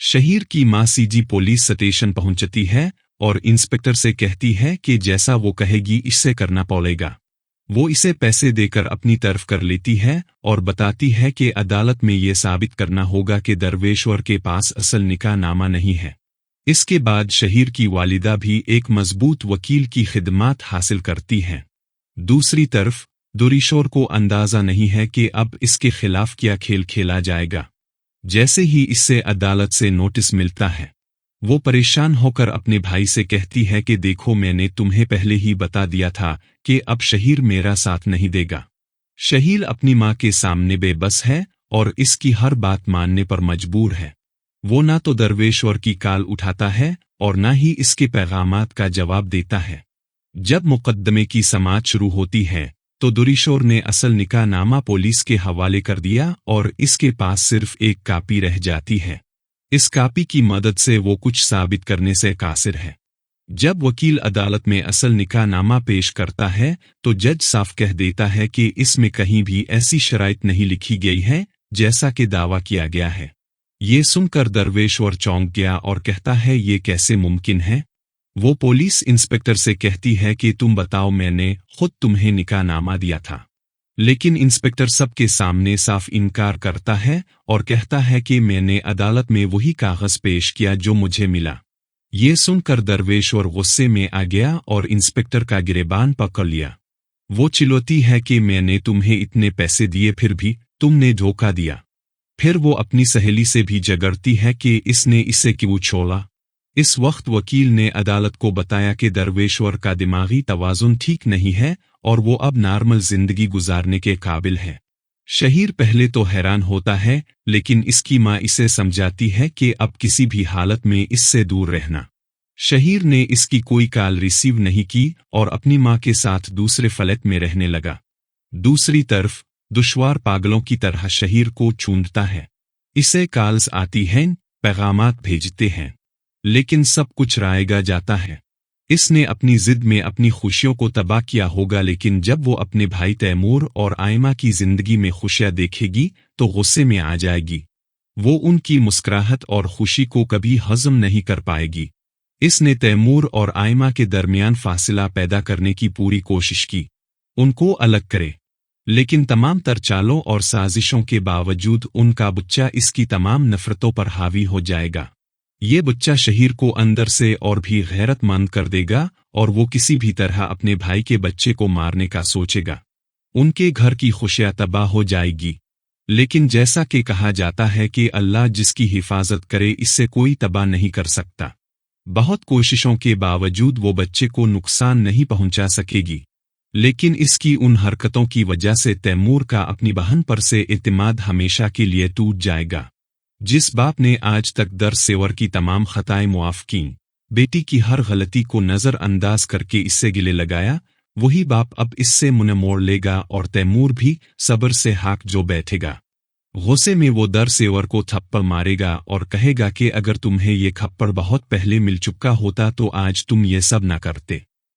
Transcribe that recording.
शहीर की मां CG police station पहुंचती है और इंस्पेक्टर से कहती है कि जैसा वो कहेगी इससे करना पड़ेगा। वो इसे पैसे देकर अपनी तरफ कर लेती है और बताती है कि अदालत में ये साबित करना होगा कि दरवेश्वर के पास असल निकाह नामा नहीं है। इसके बाद शहीर की वालिदा भी एक मजबूत वकील की खिदमात हासिल करती हैं। दूसरी तरफ दुरीशोर को अंदाजा नहीं है कि अब इसके खिलाफ क्या खेल खेला जाएगा। जैसे ही इससे अदालत से नोटिस मिलता है, वो परेशान होकर अपने भाई से कहती है कि देखो, मैंने तुम्हें पहले ही बता दिया था कि अब शहीर मेरा साथ नहीं देगा। शहीर अपनी मां के सामने बेबस है और इसकी हर बात मानने पर मजबूर है। वो ना तो दरवेश्वर की कॉल उठाता है और ना ही इसके पैगामात का जवाब देता है। जब मुकद्दमे की समाअत शुरू होती है तो दुरीशोर ने असल निकाह नामा पुलिस के हवाले कर दिया और इसके पास सिर्फ एक कापी रह जाती है। इस कापी की मदद से वो कुछ साबित करने से कासिर है। जब वकील अदालत में असल निकाह नामा पेश करता है तो जज साफ कह देता है कि इसमें कहीं भी ऐसी शराइत नहीं लिखी गई है जैसा कि दावा किया गया है। ये सुनकर दरवेश्वर चौंक गया और कहता है, ये कैसे मुमकिन है? वो पुलिस इंस्पेक्टर से कहती है कि तुम बताओ, मैंने खुद तुम्हें निकाह नामा दिया था। लेकिन इंस्पेक्टर सबके सामने साफ इनकार करता है और कहता है कि मैंने अदालत में वही कागज पेश किया जो मुझे मिला। ये सुनकर दरवेश्वर गुस्से में आ गया और इंस्पेक्टर का गिरेबान पकड़ लिया। वो चिल्लाती है कि मैंने तुम्हें इतने पैसे दिए फिर भी तुमने धोखा दिया। फिर वो अपनी सहेली से भी झगड़ती है कि इसने इसे क्यों छोड़ा। इस वक्त वकील ने अदालत को बताया कि दरवेश्वर का दिमागी तवाज़ुन ठीक नहीं है और वो अब नॉर्मल जिंदगी गुजारने के काबिल है। शहीर पहले तो हैरान होता है, लेकिन इसकी मां इसे समझाती है कि अब किसी भी हालत में इससे दूर रहना। शहीर ने इसकी कोई कॉल रिसीव नहीं की और अपनी मां के साथ दूसरे फ्लैट में रहने लगा। दूसरी तरफ दुश्वार पागलों की तरह शहीर को चूंढता है। इसे कॉल्स आती हैं, पैगामात भेजते हैं, लेकिन सब कुछ रायगा जाता है। इसने अपनी जिद में अपनी खुशियों को तबाह किया होगा, लेकिन जब वो अपने भाई तैमूर और आयमा की जिंदगी में खुशियां देखेगी तो गुस्से में आ जाएगी। वो उनकी मुस्कुराहट और खुशी को कभी हजम नहीं कर पाएगी। इसने तैमूर और आयमा के दरमियान फासिला पैदा करने की पूरी कोशिश की, उनको अलग करे, लेकिन तमाम तरचालों और साजिशों के बावजूद उनका बच्चा इसकी तमाम नफरतों पर हावी हो जाएगा। ये बच्चा शहीर को अंदर से और भी गैरतमंद कर देगा और वो किसी भी तरह अपने भाई के बच्चे को मारने का सोचेगा। उनके घर की खुशियां तबाह हो जाएगी। लेकिन जैसा कि कहा जाता है कि अल्लाह जिसकी हिफाजत करे इससे कोई तबाह नहीं कर सकता। बहुत कोशिशों के बावजूद वो बच्चे को नुकसान नहीं पहुंचा सकेगी, लेकिन इसकी उन हरकतों की वजह से तैमूर का अपनी बहन पर से इत्मीनान हमेशा के लिए टूट जाएगा। जिस बाप ने आज तक दरवेश्वर की तमाम खताएं मुआफ की, बेटी की हर गलती को नजरअंदाज करके इससे गिले लगाया, वही बाप अब इससे मुंह मोड़ लेगा और तैमूर भी सब्र से हाक जो बैठेगा। गुस्से में वो दरवेश्वर को थप्पड़ मारेगा और कहेगा कि अगर तुम्हें ये थप्पड़ बहुत पहले मिल चुका होता तो आज तुम ये सब न करते।